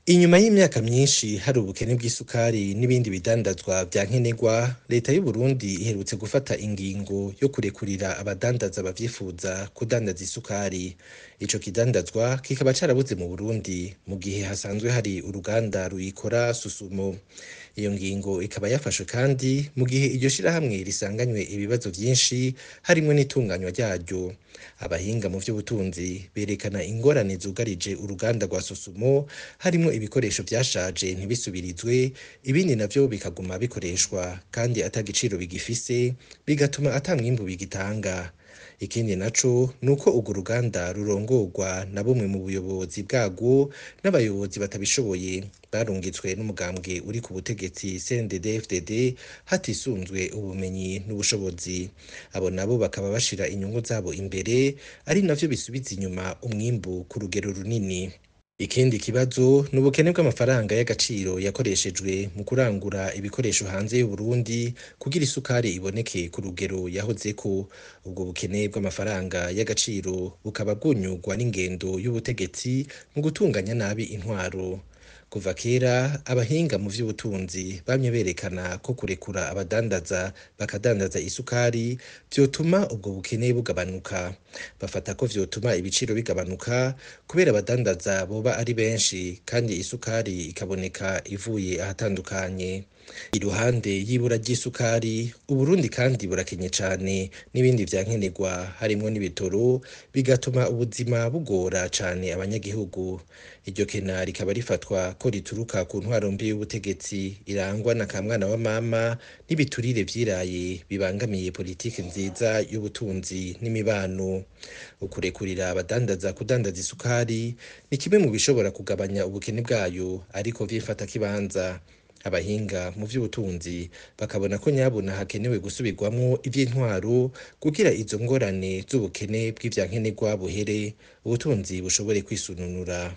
Inyuma y'imyaka myinshi hari ubukene bw'isukari n'ibindi bidandazwa vya nkenerwa, leta y'u Burundi iherutse gufata ingingo yo kurekurira abadandaza bavyifuza kudandaza isukari. Ico kidandazwa kikaba carabuze mu Burundi mu gihe hasanzwe hari uruganda ruyikora Susumo. Iyo ngingo ikaba yafashwe kandi mu gihe iryo shirahamwe risanganywe ibibazo vyinshi harimwo n'itunganywa ryaryo. Abahinga mu vy'ubutunzi berekana ingorane zugarije uruganda rwa Susumo harimwo ibikoresho vyashaje ntibisubirizwe, ibindi navyo bikaguma bikoreshwa kandi ata giciro bigifise, bigatuma ata mwimbu bigitanga. Ikindi naco nuko urwo ruganda rurongorwa na bumwe mu buyobozi bwarwo n'abayobozi batabishoboye barungitswe n'umugambwe uri ku butegetsi CNDD-FDD hatisunzwe ubumenyi n'ubushobozi. Abo nabo bakaba bashira inyungu zabo imbere, ari navyo bisubiza inyuma umwimbu ku rugero runini. Ikindi kibazo ni ubukene bw'amafaranga y'agaciro yakoreshejwe mu kurangura ibikoresho hanze y'u Burundi kugira isukari iboneke ku rugero yahozeko. Ubwo bukene bw'amafaranga y'agaciro bukaba bwunyurwa n'ingendo y'ubutegetsi mu gutunganya nabi intwaro. Kuva kera abahinga mu vy'ubutunzi bamye berekana ko kurekura abadandaza bakadandaza isukari vyotuma ubwo bukene bugabanuka. Bafata ko vyotuma ibiciro bigabanuka kubera abadandaza boba ari benshi kandi isukari ikaboneka ivuye ahatandukanye. Iruhande y'ibura ry'isukari, Uburundi kandi burakenye cane n'ibindi vya nkenerwa harimwo n'ibitoro, bigatuma ubuzima bugora cane abanyagihugu. Iryo kena rikaba rifatwa ko rituruka ku ntwaro mbi y'ubutegetsi irangwa na kamwana wa mama n'ibiturire vyiraye bibangamiye politiki nziza y'ubutunzi n'imibano. Ukurekurira abadandaza kudandaza isukari ni kimwe mu bishobora kugabanya ubukene bwayo, ariko vyifata kibanza. Abahinga mu vy'ubutunzi bakabona ko nyabuna hakenewe gusubirwamwo ivy'intwaro kugira izo ngorane z'ubukene bw'ivyankenerwa buhere, ubutunzi bushobore kwisununura.